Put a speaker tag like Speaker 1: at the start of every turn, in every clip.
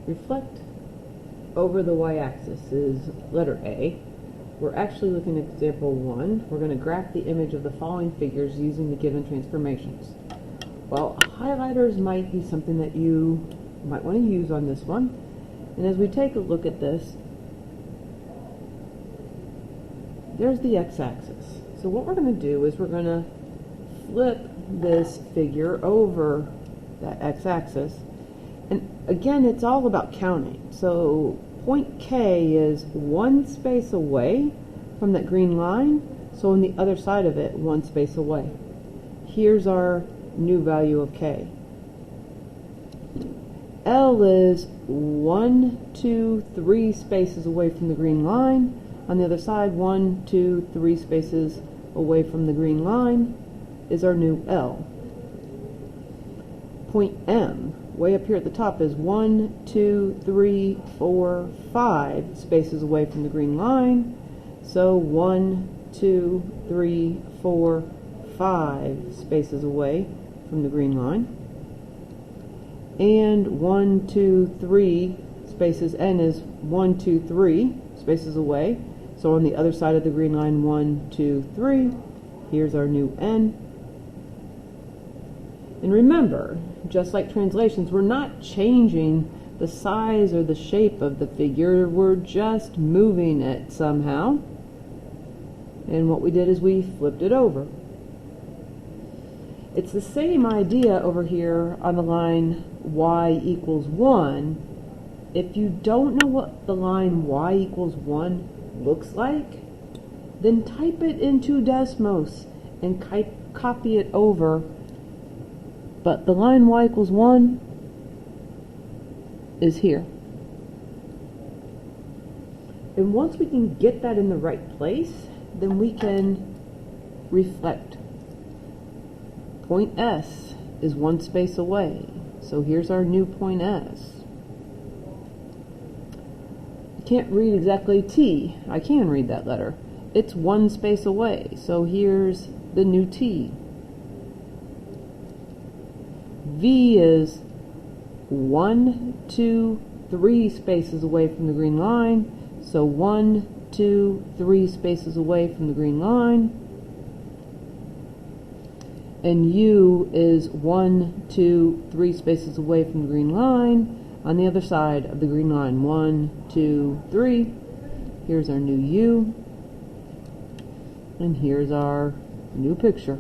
Speaker 1: reflect over the y-axis is letter A. We're actually looking at example 1. We're going to graph the image of the following figures using the given transformations. Well, highlighters might be something that you might want to use on this one. And as we take a look at this, there's the x-axis. So what we're going to do is we're going to flip this figure over that x-axis. And again, it's all about counting. So point K is one space away from that green line. So on the other side of it, one space away. Here's our new value of K. L is 1, 2, 3 spaces away from the green line. On the other side, 1, 2, 3 spaces away from the green line is our new L. Point M, way up here at the top, is 1, 2, 3, 4, 5 spaces away from the green line. So 1, 2, 3, 4, 5 spaces away from the green line. And 1, 2, 3 spaces, N is 1, 2, 3 spaces away. So on the other side of the green line, 1, 2, 3. Here's our new N. And remember, just like translations, we're not changing the size or the shape of the figure. We're just moving it somehow. And what we did is we flipped it over. It's the same idea over here on the line y equals 1. If you don't know what the line y equals 1 looks like, then type it into Desmos and copy it over. But the line y equals 1 is here. And once we can get that in the right place, then we can reflect. Point S is one space away. So here's our new point S. I can't read exactly T. I can read that letter. It's one space away. So here's the new T. V is 1, 2, 3 spaces away from the green line. So 1, 2, 3 spaces away from the green line. And U is 1, 2, 3 spaces away from the green line. On the other side of the green line, 1, 2, 3. Here's our new U. And here's our new picture.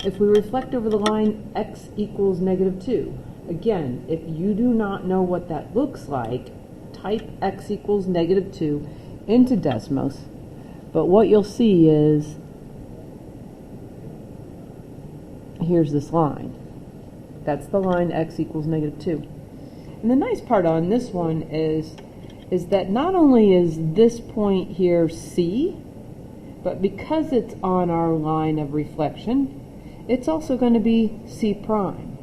Speaker 1: If we reflect over the line x equals -2, again, if you do not know what that looks like, type x equals -2 into Desmos, but what you'll see is, here's this line. That's the line x equals -2. And the nice part on this one is that not only is this point here C, but because it's on our line of reflection, it's also going to be C prime.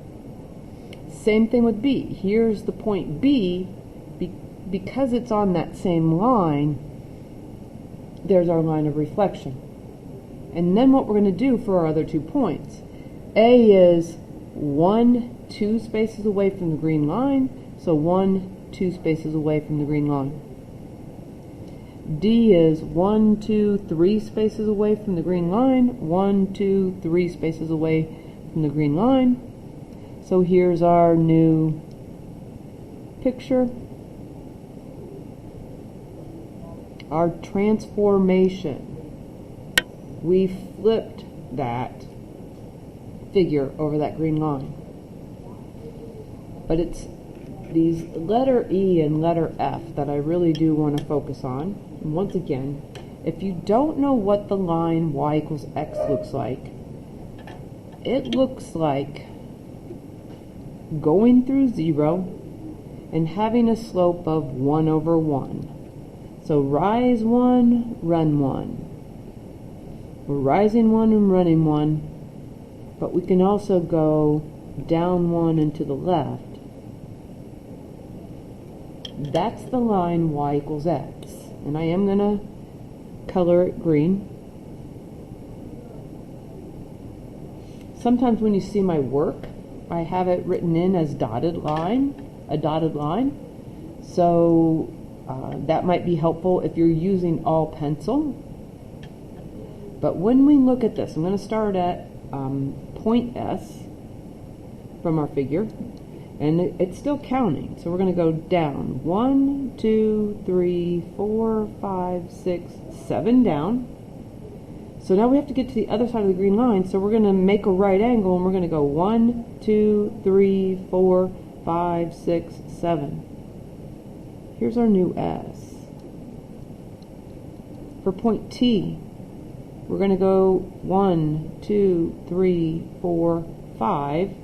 Speaker 1: Same thing with B. Here's the point B. Because it's on that same line, there's our line of reflection. And then what we're going to do for our other 2 points. A is 1, 2 spaces away from the green line. So 1, 2 spaces away from the green line. D is 1, 2, 3 spaces away from the green line. 1, 2, 3 spaces away from the green line. So here's our new picture. Our transformation. We flipped that figure over that green line. But it's these letter E and letter F that I really do want to focus on. And once again, if you don't know what the line y equals x looks like, it looks like going through 0 and having a slope of 1 over 1. So rise 1, run 1. We're rising 1 and running 1, but we can also go down 1 and to the left. That's the line y equals x. And I am going to color it green. sometimes when you see my work, I have it written in as a dotted line. So that might be helpful if you're using all pencil. But when we look at this, I'm going to start at point S from our figure, and it's still counting. So we're going to go down 1, 2, 3, 4, 5, 6, 7 down. So now we have to get to the other side of the green line, so we're going to make a right angle, and we're going to go 1, 2, 3, 4, 5, 6, 7. Here's our new S. For point T, we're going to go 1, 2, 3, 4, 5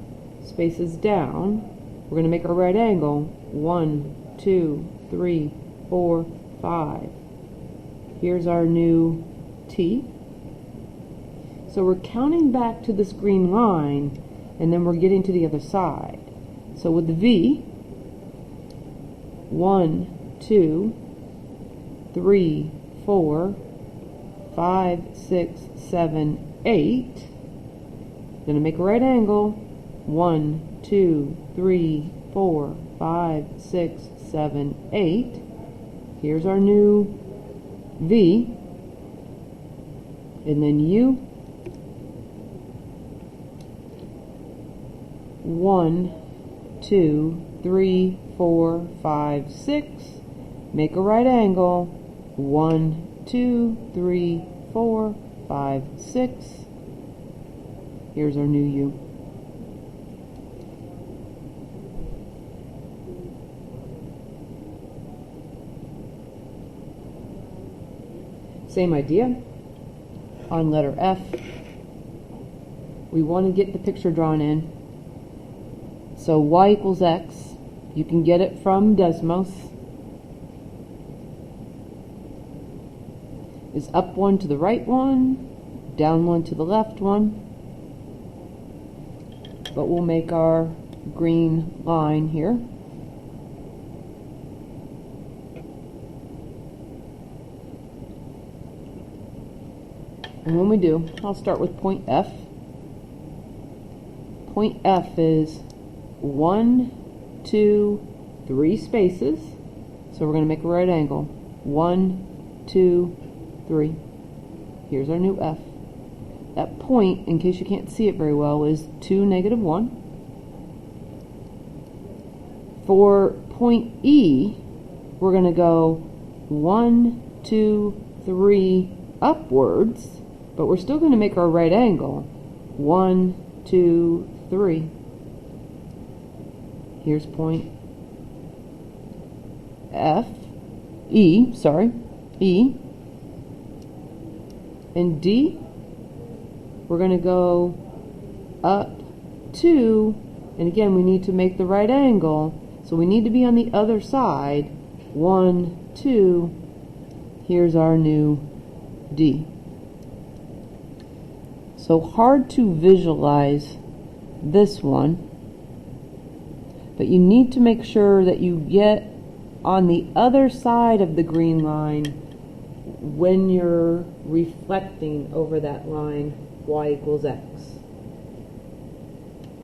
Speaker 1: spaces down. We're going to make our right angle 1, 2, 3, 4, 5. Here's our new T. So we're counting back to this green line, and then we're getting to the other side. So with the V, 1, 2, 3, 4, 5, 6, 7, 8. Going to make a right angle. 1, 2, 3, 4, 5, 6, 7, 8. Here's our new V. And then U. 1, 2, 3, 4, 5, 6. Make a right angle. 1, 2, 3, 4, 5, 6. Here's our new U. Same idea. On letter F, we want to get the picture drawn in. So y equals x. You can get it from Desmos. Is up 1 to the right one, down 1 to the left one. But we'll make our green line here. And when we do, I'll start with point F. Point F is 1, 2, 3 spaces. So we're going to make a right angle. 1, 2, 3. Here's our new F. That point, in case you can't see it very well, is 2, -1. For point E, we're going to go 1, 2, 3 upwards, but we're still going to make our right angle. 1, 2, 3. Here's point E. And D, we're going to go up 2, and again we need to make the right angle, so we need to be on the other side. 1, 2, here's our new D. So hard to visualize this one, but you need to make sure that you get on the other side of the green line when you're reflecting over that line y equals x.